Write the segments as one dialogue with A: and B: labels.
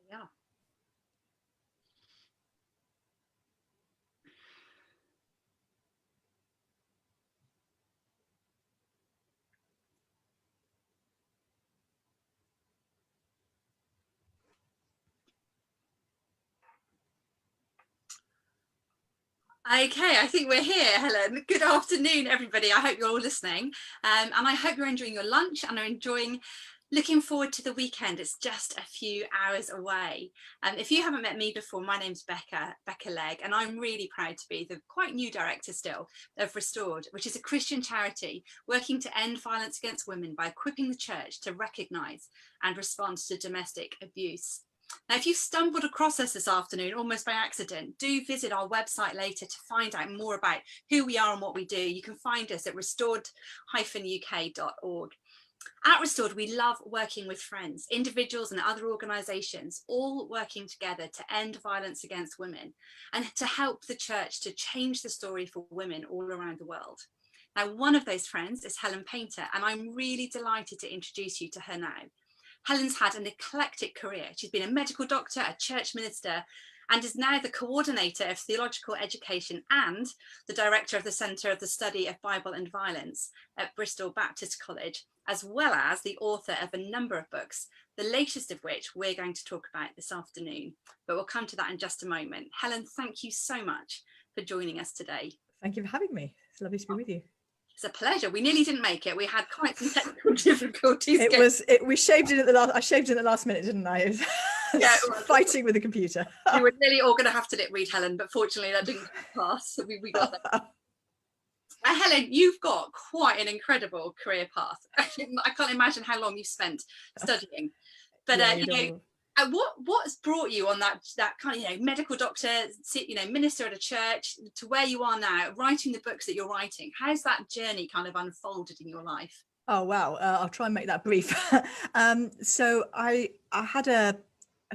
A: Yeah. Okay, I think we're here, Helen. Good afternoon, everybody. I hope you're all listening, and I hope you're enjoying your lunch and are looking forward to the weekend. It's just a few hours away. If you haven't met me before, my name's Becca Legg, and I'm really proud to be the quite new director still of Restored, which is a Christian charity working to end violence against women by equipping the church to recognise and respond to domestic abuse. Now, if you stumbled across us this afternoon, almost by accident, do visit our website later to find out more about who we are and what we do. You can find us at restored-uk.org. At Restored, we love working with friends, individuals and other organisations, all working together to end violence against women and to help the church to change the story for women all around the world. Now, one of those friends is Helen Paynter, and I'm really delighted to introduce you to her now. Helen's had an eclectic career. She's been a medical doctor, a church minister, and is now the coordinator of theological education and the director of the Centre of the Study of Bible and Violence at Bristol Baptist College, as well as the author of a number of books, the latest of which we're going to talk about this afternoon. But we'll come to that in just a moment. Helen, thank you so much for joining us today.
B: Thank you for having me. It's lovely to be with you.
A: It's a pleasure. We nearly didn't make it. We had quite some technical difficulties.
B: We shaved it at the last. I shaved it at the last minute, didn't I? It was fighting with the computer.
A: We were nearly all going to have to lip read Helen, but fortunately that didn't pass. So we got that. Helen, you've got quite an incredible career path. I can't imagine how long you've spent studying. But what's brought you on that kind of medical doctor, minister at a church, to where you are now, writing the books that you're writing? How's that journey kind of unfolded in your life?
B: Oh wow, I'll try and make that brief. So I had a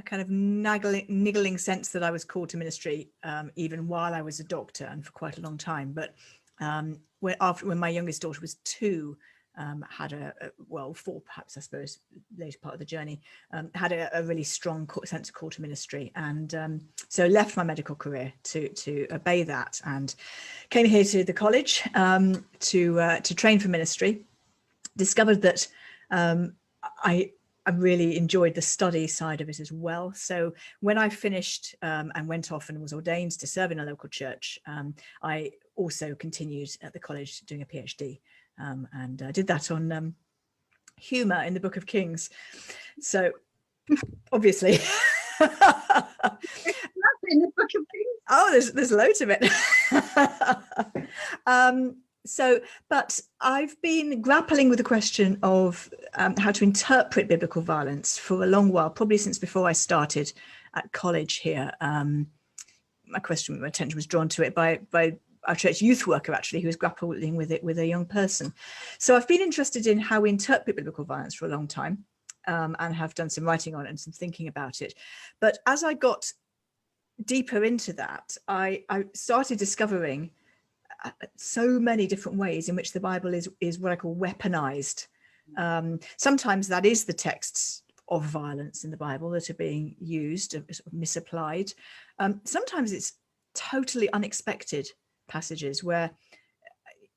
B: kind of niggling sense that I was called to ministry, even while I was a doctor, and for quite a long time. But when my youngest daughter was 2. Had four perhaps, I suppose, later part of the journey, had a really strong sense of call to ministry, and so left my medical career to obey that, and came here to the college to train for ministry. Discovered that I really enjoyed the study side of it as well. So when I finished and went off and was ordained to serve in a local church, I also continued at the college doing a PhD. And I did that on humour in the Book of Kings. So obviously,
A: in the Book of Kings.
B: Oh, there's loads of it. But I've been grappling with the question of how to interpret biblical violence for a long while, probably since before I started at college here. My attention was drawn to it by our church youth worker, actually, who was grappling with it with a young person. So I've been interested in how we interpret biblical violence for a long time, and have done some writing on it and some thinking about it. But as I got deeper into that, I started discovering so many different ways in which the Bible is what I call weaponized. Sometimes that is the texts of violence in the Bible that are being used, sort of misapplied. Sometimes it's totally unexpected passages where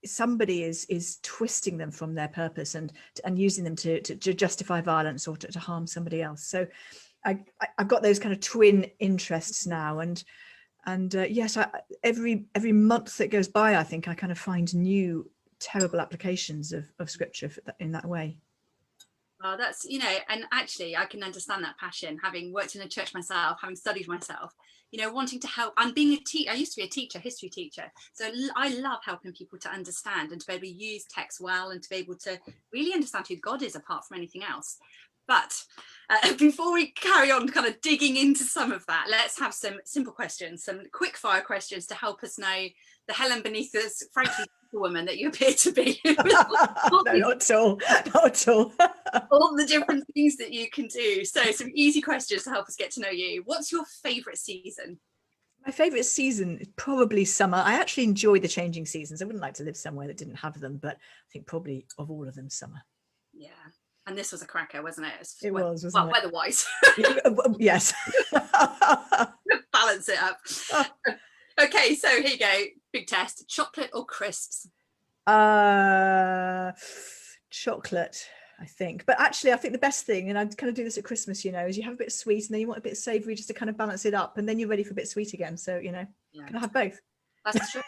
B: somebody is twisting them from their purpose and using them to justify violence or to harm somebody else. So I've got those kind of twin interests now, and yes, every month that goes by, I think I kind of find new terrible applications of scripture in that way.
A: Oh, that's, and actually I can understand that passion, having worked in a church myself, having studied myself, wanting to help, and being a teacher. I used to be a teacher, history teacher. So I love helping people to understand and to be able to use text well and to be able to really understand who God is apart from anything else. But before we carry on kind of digging into some of that, let's have some simple questions, some quick fire questions to help us know the Helen beneath this, frankly, woman that you appear to be.
B: No, not at all. Not at all.
A: All the different things that you can do. So some easy questions to help us get to know you. What's your favourite season?
B: My favourite season is probably summer. I actually enjoy the changing seasons. I wouldn't like to live somewhere that didn't have them, but I think probably of all of them, summer.
A: Yeah. And this was a cracker, wasn't it?
B: It was,
A: well,
B: wasn't it?
A: weather-wise.
B: Yes.
A: Balance it up. Okay, so here you go. Big test. Chocolate or crisps?
B: Chocolate, I think. But actually, I think the best thing, and I kind of do this at Christmas, is you have a bit sweet and then you want a bit savoury just to kind of balance it up, and then you're ready for a bit sweet again. So, can I have both?
A: That's true.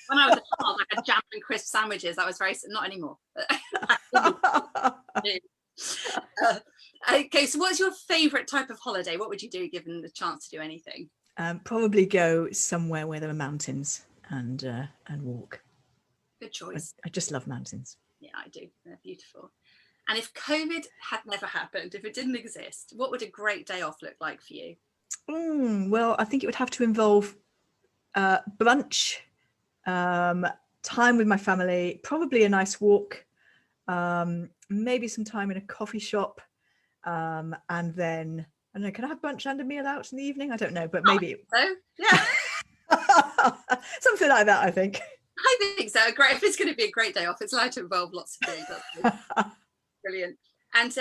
A: When I was a child, I had jam and crisp sandwiches. That was very, not anymore. Okay, so what's your favourite type of holiday? What would you do given the chance to do anything?
B: Probably go somewhere where there are mountains and walk.
A: Good choice.
B: I just love mountains.
A: Yeah, I do. They're beautiful. And if COVID had never happened, if it didn't exist, what would a great day off look like for you?
B: Well, I think it would have to involve brunch, time with my family, probably a nice walk, maybe some time in a coffee shop, and then, I don't know, can I have brunch and a meal out in the evening? I don't know, but maybe.
A: So, yeah.
B: Something like that, I think.
A: I think so. Great. If it's going to be a great day off, it's likely to involve lots of things. Brilliant. And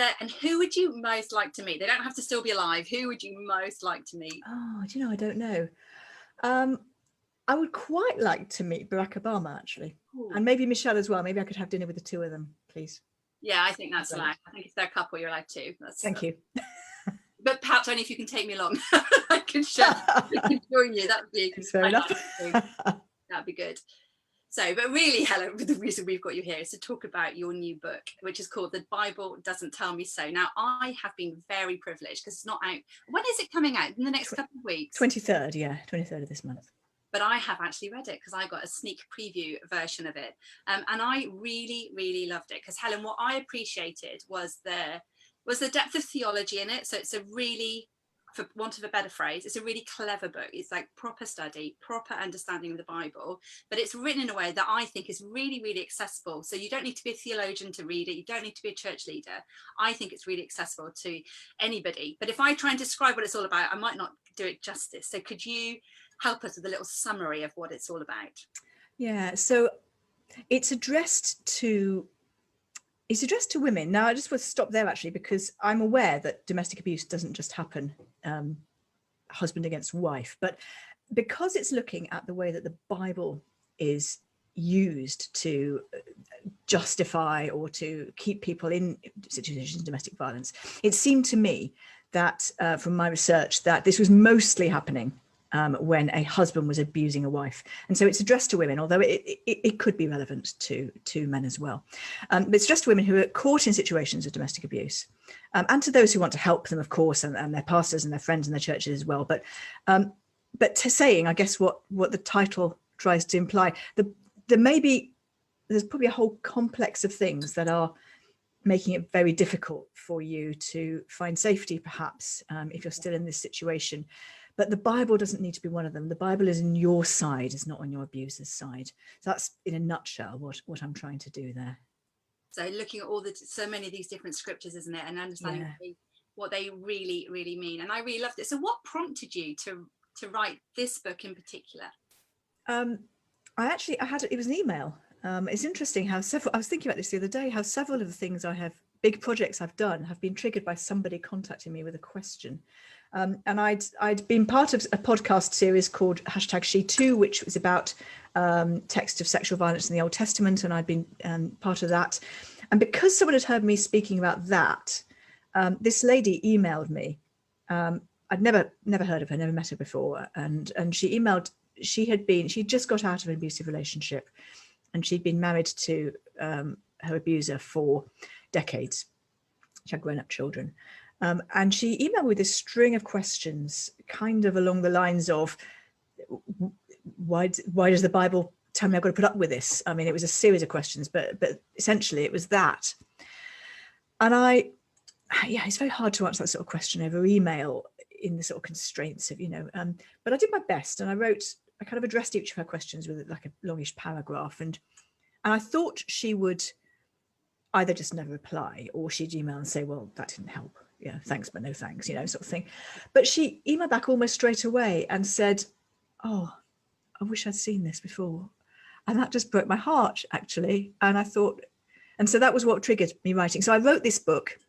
A: who would you most like to meet? They don't have to still be alive. Who would you most like to meet?
B: Oh, do you know, I don't know. I would quite like to meet Barack Obama, actually. Ooh. And maybe Michelle as well. Maybe I could have dinner with the two of them, please.
A: Yeah, I think that's allowed. I think if they're a couple, you're allowed to.
B: Thank you.
A: But perhaps only if you can take me along. I can join you. That would be
B: fair enough.
A: That'd be good. So, but really, Helen, the reason we've got you here is to talk about your new book, which is called The Bible Doesn't Tell Me So. Now, I have been very privileged because it's not out. When is it coming out? In the next couple of weeks?
B: 23rd, yeah, 23rd of this month.
A: But I have actually read it because I got a sneak preview version of it. And I really, really loved it because, Helen, what I appreciated was the depth of theology in it. So it's a really, for want of a better phrase, it's a really clever book. It's like proper study, proper understanding of the Bible, but it's written in a way that I think is really, really accessible. So you don't need to be a theologian to read it. You don't need to be a church leader. I think it's really accessible to anybody. But if I try and describe what it's all about, I might not do it justice. So could you help us with a little summary of what it's all about?
B: Yeah, so it's addressed to women. Now, I just want to stop there, actually, because I'm aware that domestic abuse doesn't just happen husband against wife, but because it's looking at the way that the Bible is used to justify or to keep people in situations of domestic violence, it seemed to me that from my research that this was mostly happening when a husband was abusing a wife. And so it's addressed to women, although it could be relevant to men as well. But it's addressed to women who are caught in situations of domestic abuse, and to those who want to help them, of course, and their pastors and their friends and their churches as well. But to saying, I guess, what the title tries to imply, there's probably a whole complex of things that are making it very difficult for you to find safety, perhaps, if you're still in this situation. But the Bible doesn't need to be one of them. The Bible is on your side, it's not on your abuser's side. So that's, in a nutshell, what I'm trying to do there.
A: So looking at so many of these different scriptures, isn't it? And understanding what they really, really mean. And I really loved it. So what prompted you to write this book in particular? It was an email. It's interesting how I was thinking about this the other day, how several of the things big projects I've done have been triggered by somebody contacting me with a question. And I'd been part of a podcast series called #SheToo, which was about text of sexual violence in the Old Testament, and I'd been part of that. And because someone had heard me speaking about that, this lady emailed me. I'd never heard of her, never met her before, and she emailed. She'd just got out of an abusive relationship, and she'd been married to her abuser for decades. She had grown-up children. And she emailed with this string of questions, kind of along the lines of, why does the Bible tell me I've got to put up with this? I mean, it was a series of questions, but essentially it was that. And it's very hard to answer that sort of question over email in the sort of constraints of, but I did my best, and I kind of addressed each of her questions with like a longish paragraph. And I thought she would either just never reply, or she'd email and say, well, that didn't help. Yeah, thanks, but no thanks, sort of thing. But she emailed back almost straight away and said, oh, I wish I'd seen this before. And that just broke my heart, actually. And I thought, and so that was what triggered me writing. So I wrote this book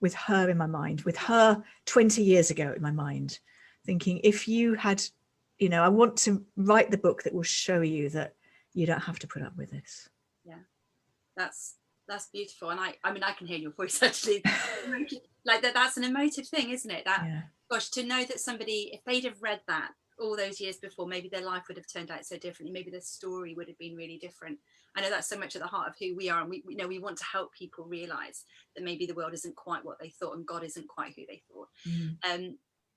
B: with her in my mind, with her 20 years ago in my mind, thinking, if you had, I want to write the book that will show you that you don't have to put up with this.
A: Yeah, that's beautiful. And I mean, I can hear your voice actually. Like that's an emotive thing, isn't it? That, yeah. Gosh, to know that somebody, if they'd have read that all those years before, maybe their life would have turned out so differently. Maybe their story would have been really different. I know that's so much at the heart of who we are, and we want to help people realize that maybe the world isn't quite what they thought, and God isn't quite who they thought.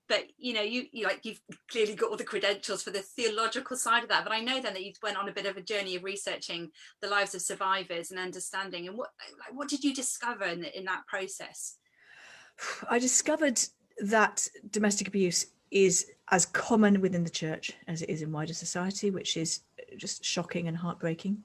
A: But you've clearly got all the credentials for the theological side of that. But I know then that you went on a bit of a journey of researching the lives of survivors and understanding. And what did you discover in that process?
B: I discovered that domestic abuse is as common within the church as it is in wider society, which is just shocking and heartbreaking.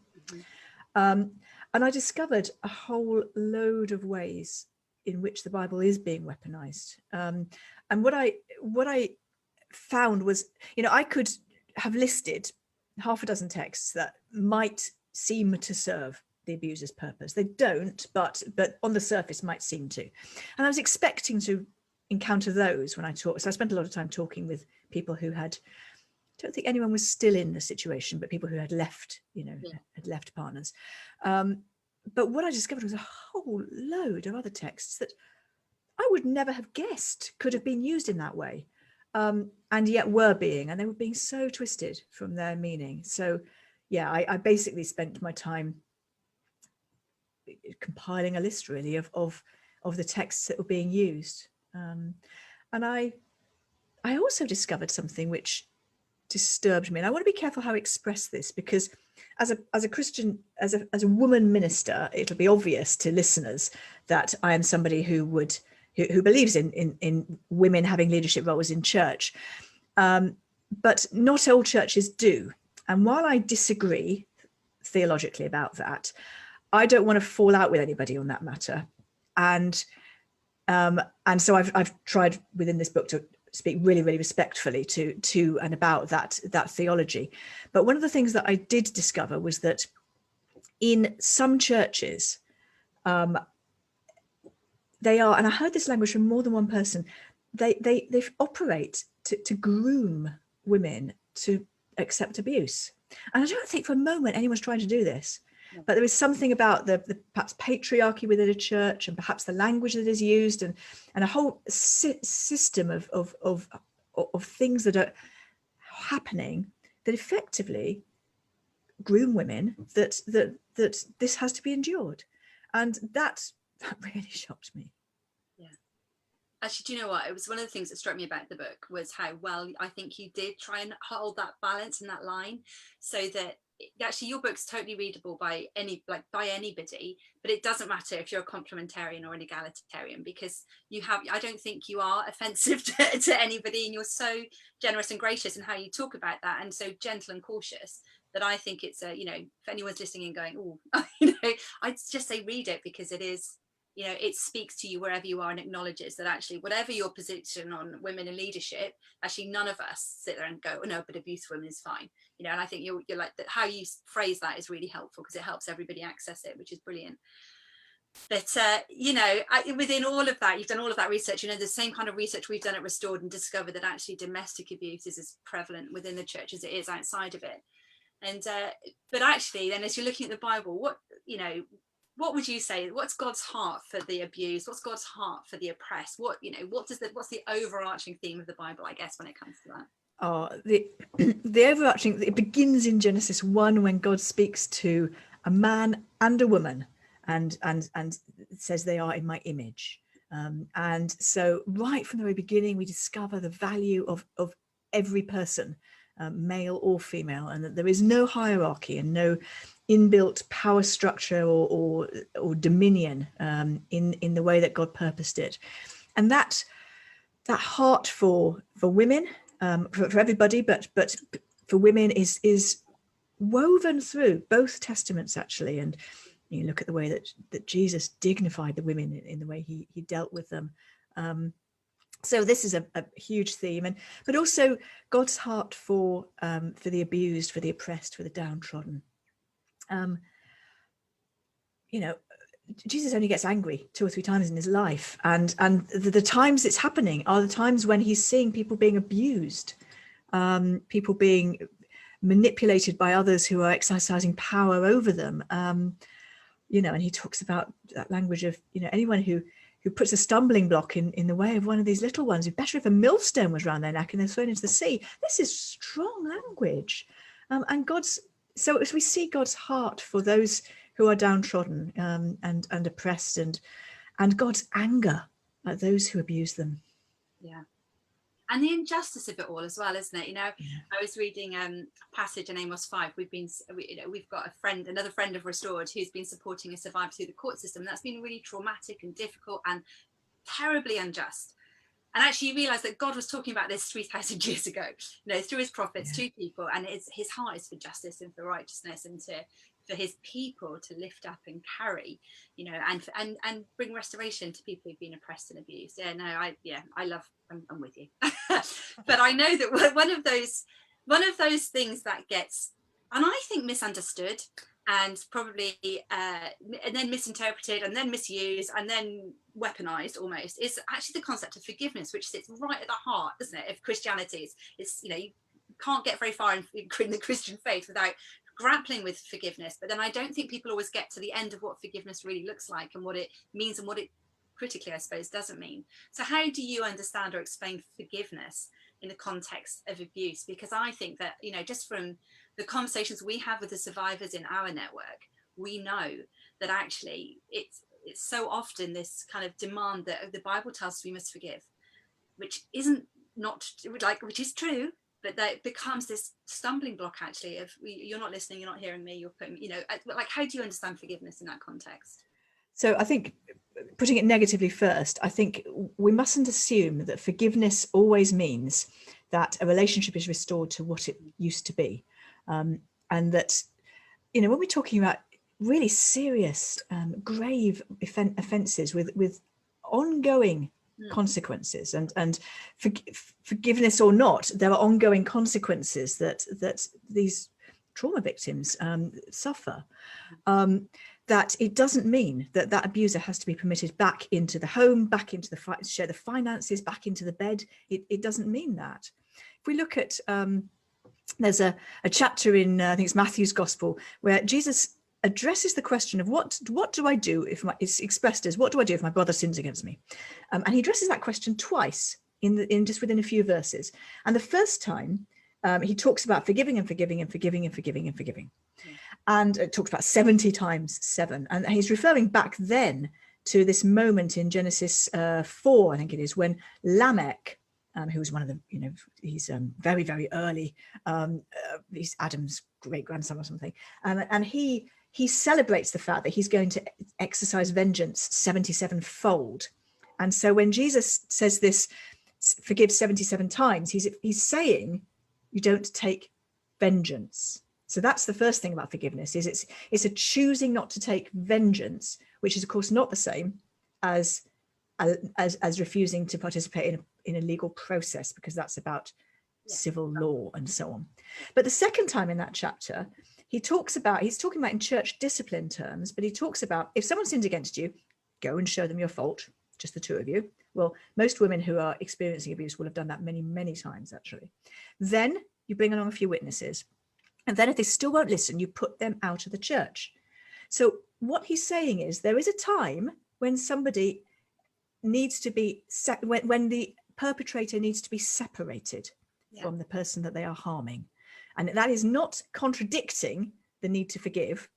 B: And I discovered a whole load of ways in which the Bible is being weaponized. And what I found was, I could have listed half a dozen texts that might seem to serve the abuser's purpose. They don't, but on the surface might seem to. And I was expecting to encounter those when I talked. So I spent a lot of time talking with people who I don't think anyone was still in the situation, but people who had left, had left partners. But what I discovered was a whole load of other texts that I would never have guessed could have been used in that way, and yet and they were being so twisted from their meaning. So, yeah, I basically spent my time compiling a list, really, of the texts that were being used, and I also discovered something which disturbed me, and I want to be careful how I express this, because as a Christian, as a woman minister, it'll be obvious to listeners that I am somebody who believes in women having leadership roles in church, but not all churches do. And while I disagree theologically about that, I don't want to fall out with anybody on that matter, and so I've tried within this book to speak really, really respectfully to and about that theology. But one of the things that I did discover was that in some churches, they are, and I heard this language from more than one person, they operate to groom women to accept abuse. And I don't think for a moment anyone's trying to do this. But there is something about the perhaps patriarchy within a church, and perhaps the language that is used, and a whole system of things that are happening that effectively groom women that this has to be endured, and that really shocked me.
A: Yeah, actually, do you know what? It was one of the things that struck me about the book was how well I think you did try and hold that balance and that line, so that actually your book's totally readable by anybody, but it doesn't matter if you're a complementarian or an egalitarian, because I don't think you are offensive to anybody, and you're so generous and gracious in how you talk about that, and so gentle and cautious, that I think it's if anyone's listening and going, oh, I'd just say read it, because it is, it speaks to you wherever you are, and acknowledges that actually whatever your position on women in leadership, actually none of us sit there and go, oh no, but abuse of women is fine. And I think you're like that. How you phrase that is really helpful, because it helps everybody access it, which is brilliant. But within all of that, you've done all of that research. The same kind of research we've done at Restored, and discovered that actually domestic abuse is as prevalent within the church as it is outside of it. And but actually, then as you're looking at the Bible, what would you say? What's God's heart for the abused? What's God's heart for the oppressed? What's the overarching theme of the Bible, I guess, when it comes to that?
B: Oh, the overarching, it begins in Genesis 1 when God speaks to a man and a woman, and says they are in my image. And so right from the very beginning, we discover the value of every person, male or female, and that there is no hierarchy and no inbuilt power structure or dominion in the way that God purposed it. And that heart for women, for everybody, but for women is woven through both testaments, actually. And you look at the way that Jesus dignified the women in the way he dealt with them. So this is a huge theme, but also God's heart for the abused, for the oppressed, for the downtrodden. Jesus only gets angry 2 or 3 times in his life, and the times it's happening are the times when he's seeing people being abused, people being manipulated by others who are exercising power over them. You know, and he talks about that language of, you know, anyone who puts a stumbling block in the way of one of these little ones, it'd better if a millstone was around their neck and they're thrown into the sea. This is strong language. And so as we see God's heart for those who are downtrodden and oppressed, and God's anger at those who abuse them.
A: Yeah. And the injustice of it all as well, isn't it? You know, yeah. I was reading a passage in Amos 5. We've got another friend of Restored, who's been supporting a survivor through the court system. And that's been really traumatic and difficult and terribly unjust. And actually, you realise that God was talking about this 3,000 years ago, you know, through his prophets to people, and his heart is for justice and for righteousness, and for his people to lift up and carry, you know, and bring restoration to people who've been oppressed and abused. Yeah, no, I love. I'm with you. But I know that one of those things that gets, and I think, misunderstood and probably and then misinterpreted and then misused and then weaponized almost, is actually the concept of forgiveness, which sits right at the heart, doesn't it, of Christianity. It's you know, you can't get very far in the Christian faith without grappling with forgiveness. But then I don't think people always get to the end of what forgiveness really looks like and what it means and what it critically, I suppose, doesn't mean. So how do you understand or explain forgiveness in the context of abuse? Because I think that, you know, just from the conversations we have with the survivors in our network, we know that actually it's so often this kind of demand that the Bible tells us we must forgive, which is true, but that it becomes this stumbling block actually of, you're not listening, you're not hearing me, you're putting, you know, like, how do you understand forgiveness in that context?
B: So I think, putting it negatively first, I think we mustn't assume that forgiveness always means that a relationship is restored to what it used to be. And that, you know, when we're talking about really serious, grave offences with ongoing consequences, and forgiveness or not, there are ongoing consequences that these trauma victims suffer. That it doesn't mean that abuser has to be permitted back into the home, back into share the finances, back into the bed. It doesn't mean that. If we look at, there's a chapter in, I think it's Matthew's Gospel, where Jesus addresses the question of what do I do if it's expressed as, what do I do if my brother sins against me? And he addresses that question twice in just within a few verses. And the first time, he talks about forgiving and forgiving and forgiving and forgiving and forgiving. And it talks about 70 times 7. And he's referring back then to this moment in Genesis 4, I think it is, when Lamech, who was one of the, you know, he's very, very early, he's Adam's great grandson or something. And he celebrates the fact that he's going to exercise vengeance 77-fold. And so when Jesus says this, forgive 77 times, he's saying you don't take vengeance. So that's the first thing about forgiveness, is it's a choosing not to take vengeance, which is of course not the same as refusing to participate in a legal process, because that's about civil law and so on. But the second time in that chapter, he's talking about in church discipline terms, but he talks about, if someone sins against you, go and show them your fault, just the two of you. Well, most women who are experiencing abuse will have done that many, many times, actually. Then you bring along a few witnesses. And then if they still won't listen, you put them out of the church. So what he's saying is there is a time when somebody needs to be, when the perpetrator needs to be separated from the person that they are harming. And that is not contradicting the need to forgive.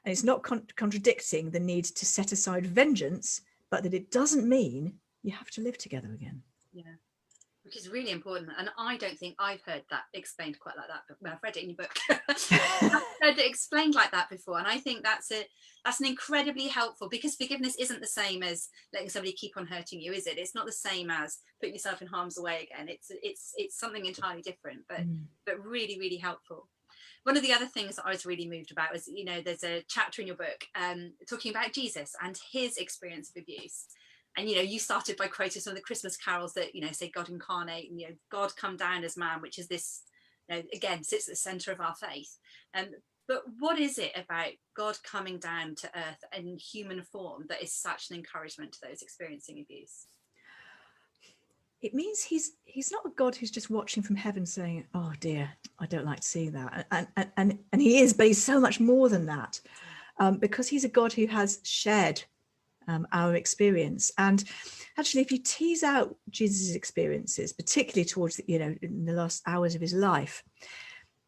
B: And it's not contradicting the need to set aside vengeance, but that it doesn't mean you have to live together again. Yeah.
A: Which is really important. And I don't think I've heard that explained quite like that, but I've read it in your book. I've heard it explained like that before. And I think that's an incredibly helpful, because forgiveness isn't the same as letting somebody keep on hurting you, is it? It's not the same as putting yourself in harm's way again. It's something entirely different, but really, really helpful. One of the other things that I was really moved about was, you know, there's a chapter in your book talking about Jesus and his experience of abuse. And, you know, you started by quoting some of the Christmas carols that, you know, say God incarnate and, you know, God come down as man, which is this, you know, again, sits at the center of our faith. But what is it about God coming down to earth in human form that is such an encouragement to those experiencing abuse?
B: It means he's not a God who's just watching from heaven saying, oh dear, I don't like to see that. And he is, but he's so much more than that, because he's a God who has shared our experience. And actually, if you tease out Jesus' experiences, particularly towards in the last hours of his life,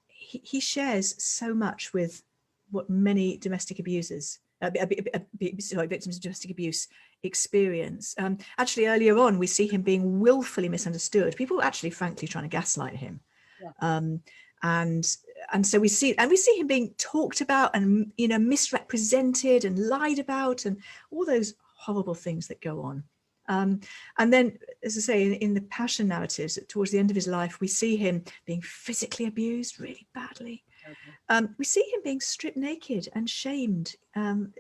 B: he shares so much with what many domestic abusers, victims of domestic abuse experience. Actually, earlier on, we see him being willfully misunderstood. People were actually, frankly, trying to gaslight him. Yeah. And so we see him being talked about and misrepresented and lied about and all those horrible things that go on. And then, as I say, in the passion narratives, towards the end of his life, we see him being physically abused really badly. Okay. We see him being stripped naked and shamed. Some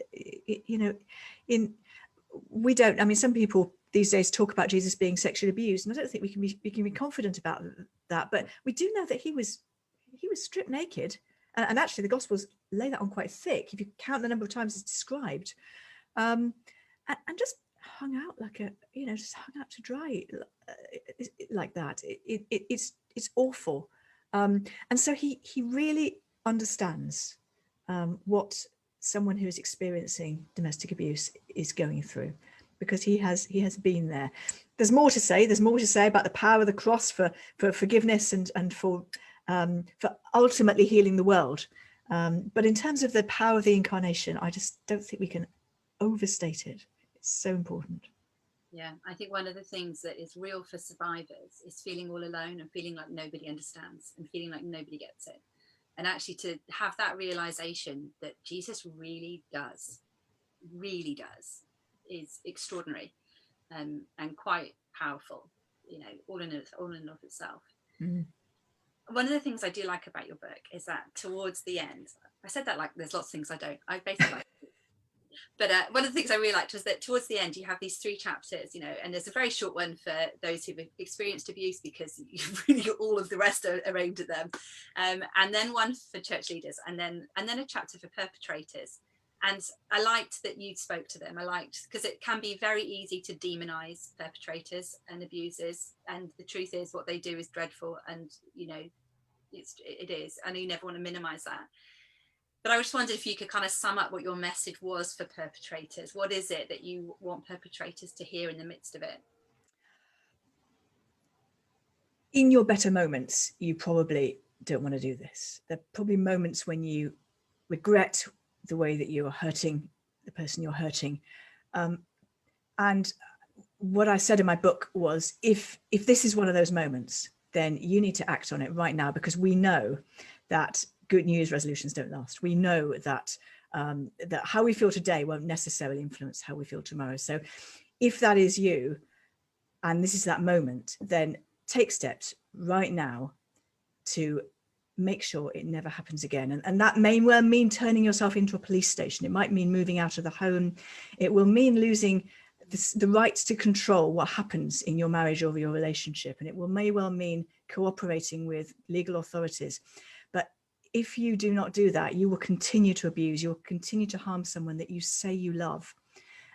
B: people these days talk about Jesus being sexually abused, and I don't think we can be confident about that. But we do know that he was stripped naked, and actually the Gospels lay that on quite thick if you count the number of times it's described, and just hung out just hung out to dry like that. It's awful, and so he really understands what someone who is experiencing domestic abuse is going through, because he has been there. There's more to say about the power of the cross for forgiveness and for ultimately healing the world, but in terms of the power of the incarnation, I just don't think we can overstate it. It's so important.
A: Yeah, I think one of the things that is real for survivors is feeling all alone and feeling like nobody understands and feeling like nobody gets it. And actually to have that realization that Jesus really does, is extraordinary, and quite powerful, all in and of itself. Mm. One of the things I do like about your book is that towards the end, I said that like there's lots of things I don't, I basically like it. But one of the things I really liked was that towards the end you have these 3 chapters, and there's a very short one for those who've experienced abuse, because really all of the rest are aimed at them, and then one for church leaders, and then a chapter for perpetrators. And I liked that you spoke to them. Because it can be very easy to demonize perpetrators and abusers, and the truth is what they do is dreadful, and it is, and you never want to minimize that. But I just wondered if you could kind of sum up what your message was for perpetrators. What is it that you want perpetrators to hear in the midst of it?
B: In your better moments, you probably don't want to do this. There are probably moments when you regret the way that you are hurting the person you're hurting. And what I said in my book was, if this is one of those moments, then you need to act on it right now, because we know that good news resolutions don't last. We know that that how we feel today won't necessarily influence how we feel tomorrow. So if that is you, and this is that moment, then take steps right now to make sure it never happens again. And that may well mean turning yourself into a police station. It might mean moving out of the home. It will mean losing the right to control what happens in your marriage or your relationship. And it may well mean cooperating with legal authorities. But if you do not do that, you will continue to abuse, you will continue to harm someone that you say you love,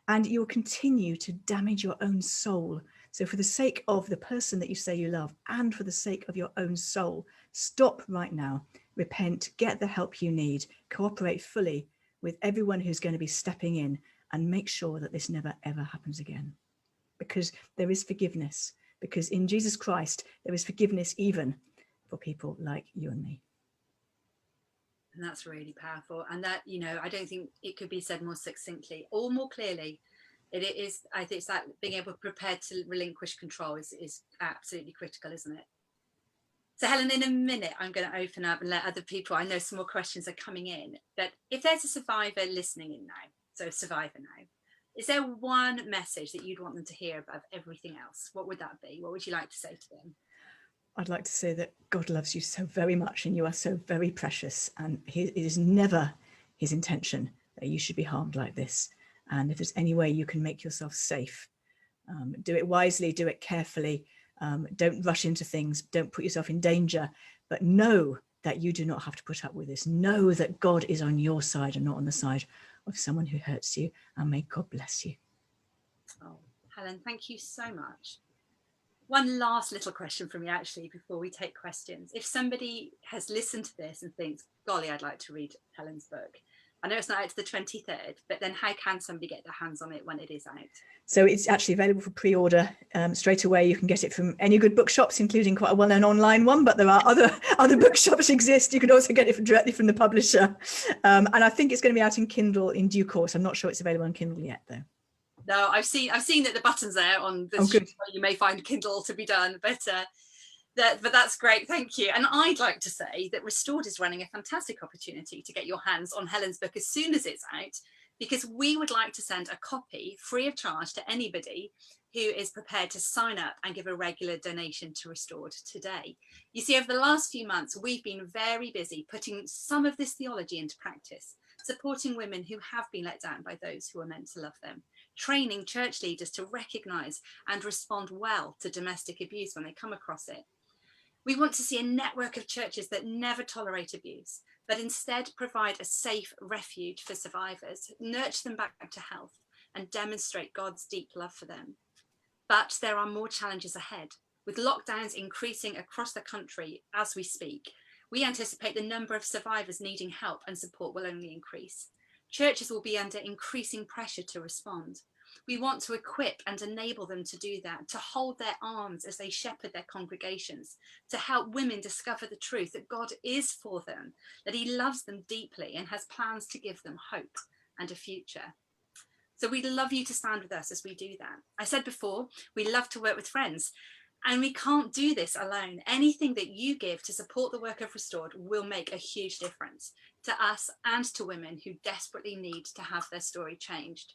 B: and you will continue to damage your own soul. So for the sake of the person that you say you love, and for the sake of your own soul, stop right now, repent, get the help you need, cooperate fully with everyone who's going to be stepping in, and make sure that this never, ever happens again. Because there is forgiveness, because in Jesus Christ, there is forgiveness even for people like you and me.
A: And that's really powerful. And that, I don't think it could be said more succinctly or more clearly. It is, I think it's that being able to prepare to relinquish control is absolutely critical, isn't it? So Helen, in a minute, I'm going to open up and let other people, I know some more questions are coming in, but if there's a survivor listening in now, so a survivor now, is there one message that you'd want them to hear above everything else? What would that be? What would you like to say to them?
B: I'd like to say that God loves you so very much, and you are so very precious, and it is never his intention that you should be harmed like this. And if there's any way you can make yourself safe, do it wisely, do it carefully, don't rush into things, don't put yourself in danger, but know that you do not have to put up with this. Know that God is on your side and not on the side of someone who hurts you. And may God bless you.
A: Oh, Helen, thank you so much. One last little question from me, actually, before we take questions. If somebody has listened to this and thinks, golly, I'd like to read Helen's book. I know it's not out to the 23rd, but then how can somebody get their hands on it when it is out?
B: So it's actually available for pre-order straight away. You can get it from any good bookshops, including quite a well-known online one, but there are other bookshops exist. You can also get it directly from the publisher. And I think it's going to be out in Kindle in due course. I'm not sure it's available on Kindle yet, though.
A: No, I've seen that the button's there on the
B: good.
A: You may find Kindle to be done, but that's great, thank you. And I'd like to say that Restored is running a fantastic opportunity to get your hands on Helen's book as soon as it's out, because we would like to send a copy free of charge to anybody who is prepared to sign up and give a regular donation to Restored today. You see, over the last few months, we've been very busy putting some of this theology into practice, supporting women who have been let down by those who are meant to love them, training church leaders to recognise and respond well to domestic abuse when they come across it. We want to see a network of churches that never tolerate abuse, but instead provide a safe refuge for survivors, nurture them back to health, and demonstrate God's deep love for them. But there are more challenges ahead. With lockdowns increasing across the country as we speak, we anticipate the number of survivors needing help and support will only increase. Churches will be under increasing pressure to respond. We want to equip and enable them to do that, to hold their arms as they shepherd their congregations, to help women discover the truth that God is for them, that he loves them deeply and has plans to give them hope and a future. So we'd love you to stand with us as we do that. I said before, we love to work with friends, and we can't do this alone. Anything that you give to support the work of Restored will make a huge difference to us and to women who desperately need to have their story changed.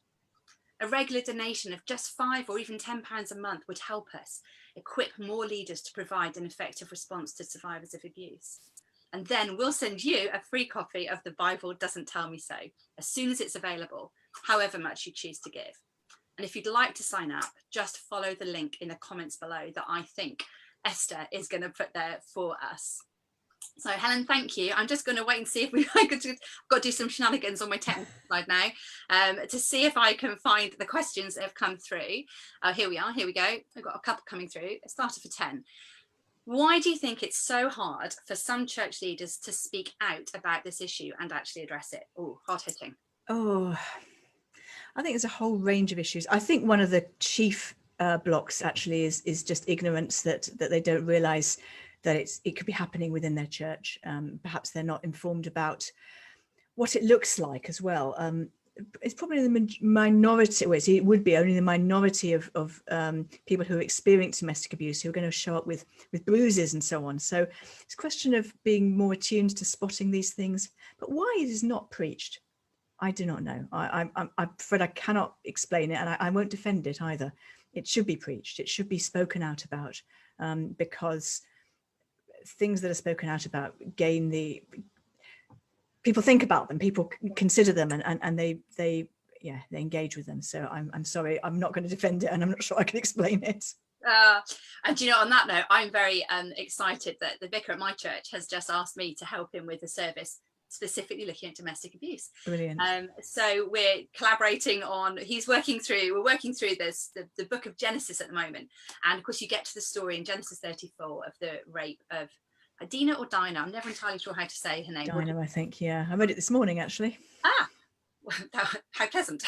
A: A regular donation of just £5 or even £10 a month would help us equip more leaders to provide an effective response to survivors of abuse. And then we'll send you a free copy of The Bible Doesn't Tell Me So as soon as it's available, however much you choose to give. And if you'd like to sign up, just follow the link in the comments below that I think Esther is going to put there for us. So Helen, thank you. I'm just going to wait and see if I've got to do some shenanigans on my technical side now to see if I can find the questions that have come through. Here we are, here we go. I've got a couple coming through. It started for 10. Why do you think it's so hard for some church leaders to speak out about this issue and actually address it? Oh, hard hitting.
B: Oh, I think there's a whole range of issues. I think one of the chief blocks actually is just ignorance, that they don't realise that it could be happening within their church. Perhaps they're not informed about what it looks like as well. It's probably the minority, it would be only the minority of people who experience domestic abuse who are going to show up with bruises and so on. So it's a question of being more attuned to spotting these things. But why it is not preached, I do not know. I'm afraid I cannot explain it, and I won't defend it either. It should be preached. It should be spoken out about, because things that are spoken out about gain the people think about them, people consider them, and they engage with them. So I'm sorry, I'm not going to defend it, and I'm not sure I can explain it.
A: And you know, on that note, I'm very excited that the vicar at my church has just asked me to help him with a service specifically looking at domestic abuse.
B: Brilliant.
A: So we're collaborating on, we're working through this, the book of Genesis at the moment. And of course you get to the story in Genesis 34 of the rape of Adina or Dinah. I'm never entirely sure how to say her name.
B: Dinah, I think, yeah. I read it this morning, actually.
A: How pleasant.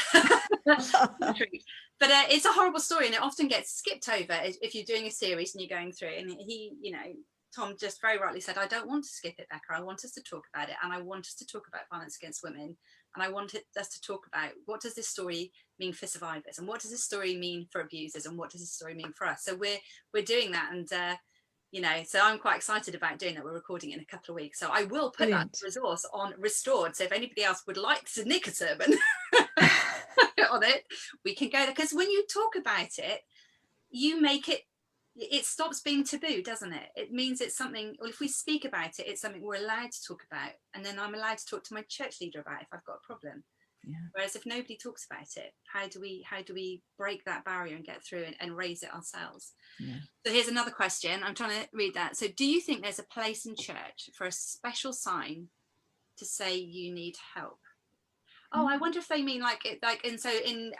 A: But it's a horrible story, and it often gets skipped over if you're doing a series and you're going through. And he, you know, Tom just very rightly said, I don't want to skip it, Becca. I want us to talk about it, and I want us to talk about violence against women, and I want us to talk about what does this story mean for survivors, and what does this story mean for abusers, and what does this story mean for us. So we're doing that, and you know, so I'm quite excited about doing that. We're recording in a couple of weeks, so I will put that resource on Restored. So if anybody else would like to nick a sermon on it, we can go there, because when you talk about it, you make it stops being taboo, doesn't it? It means it's something, well, if we speak about it, it's something we're allowed to talk about, and then I'm allowed to talk to my church leader about if I've got a problem. Whereas if nobody talks about it, how do we break that barrier and get through and raise it ourselves? So here's another question. I'm trying to read that. So do you think there's a place in church for a special sign to say you need help? Oh, I wonder if they mean like it, like, and so in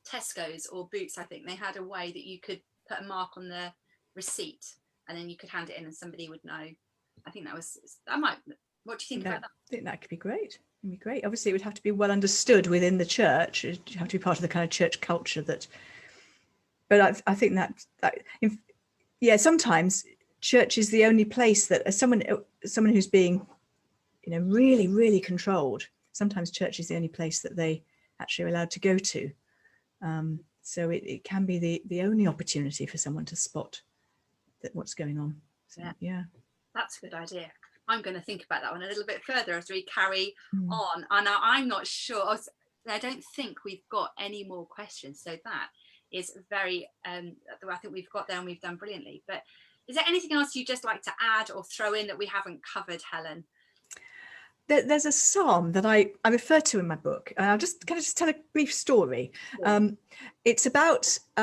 A: Tesco's or Boots, I think they had a way that you could put a mark on the receipt and then you could hand it in and somebody would know. I think what do you think about that?
B: I think that could be great. It'd be great. Obviously, it would have to be well understood within the church. It would have to be part of the kind of church culture that. But I think that sometimes church is the only place that someone who's being, really, really controlled. Sometimes church is the only place that they actually are allowed to go to. So it can be the only opportunity for someone to spot what's going on. So, yeah. That's
A: a good idea. I'm going to think about that one a little bit further as we carry on. And I'm not sure. I don't think we've got any more questions. So that is very, I think we've got there and we've done brilliantly. But is there anything else you'd just like to add or throw in that we haven't covered, Helen?
B: There's a psalm that I refer to in my book. I'll just tell a brief story. It's about, I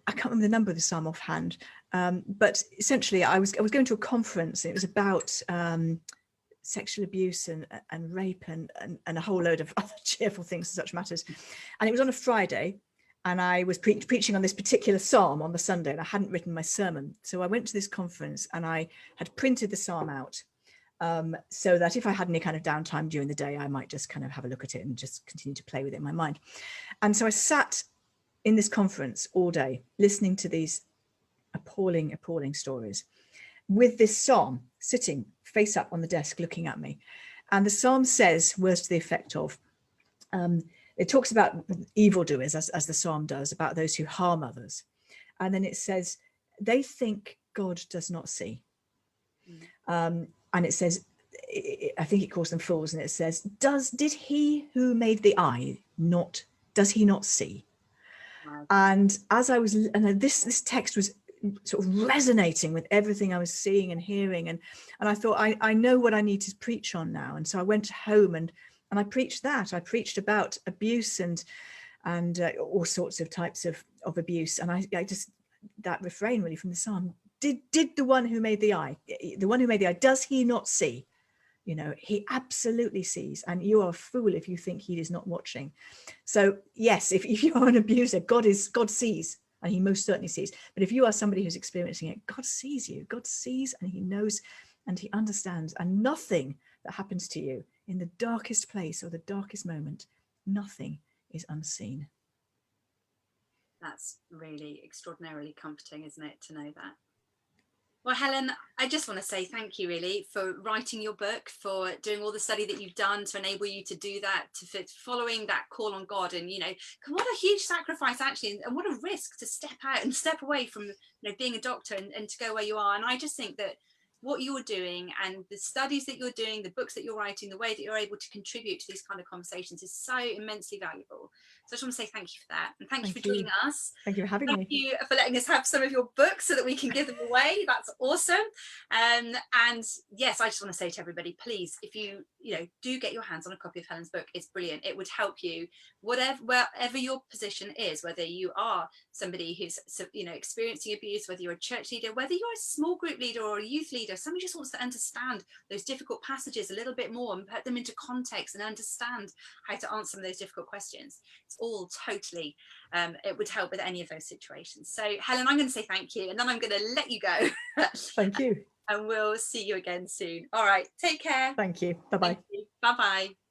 B: can't remember the number of the psalm offhand, but essentially I was going to a conference. It was about sexual abuse and rape and a whole load of other cheerful things, such matters. And it was on a Friday, and I was preaching on this particular psalm on the Sunday, and I hadn't written my sermon. So I went to this conference and I had printed the psalm out. So that if I had any kind of downtime during the day, I might just kind of have a look at it and just continue to play with it in my mind. And so I sat in this conference all day, listening to these appalling stories, with this psalm sitting face up on the desk looking at me. And the psalm says words to the effect of, it talks about evildoers, as the psalm does, about those who harm others. And then it says, they think God does not see. And it says, I think it calls them fools, and it says, did he who made the eye does he not see? Wow. And as I was, and this text was sort of resonating with everything I was seeing and hearing, and I thought, I know what I need to preach on now. And so I went home and I preached that. I preached about abuse and all sorts of types of abuse. And I just, that refrain really from the psalm, did the one who made the eye, does he not see? He absolutely sees, and you are a fool if you think he is not watching. So yes, if you are an abuser, God sees, and he most certainly sees. But if you are somebody who's experiencing it, God sees you. God sees, and he knows, and he understands. And nothing that happens to you in the darkest place or the darkest moment, nothing is unseen.
A: That's really extraordinarily comforting, isn't it, to know that? Well, Helen, I just want to say thank you really for writing your book, for doing all the study that you've done to enable you to do that, to following that call on God. And, what a huge sacrifice actually, and what a risk to step out and step away from, being a doctor and to go where you are. And I just think that what you're doing and the studies that you're doing, the books that you're writing, the way that you're able to contribute to these kind of conversations is so immensely valuable. So I just want to say thank you for that. And thank you for joining us.
B: Thank you for having me.
A: Thank you for letting us have some of your books so that we can give them away. That's awesome. And yes, I just want to say to everybody, please, if you do get your hands on a copy of Helen's book, it's brilliant. It would help you, wherever your position is, whether you are somebody who's experiencing abuse, whether you're a church leader, whether you're a small group leader or a youth leader, somebody just wants to understand those difficult passages a little bit more and put them into context and understand how to answer some of those difficult questions. It's all totally, it would help with any of those situations. So Helen, I'm going to say thank you, and then I'm going to let you go.
B: Thank you.
A: And we'll see you again soon. All right, take care.
B: Thank you. Bye-bye.
A: Bye-bye.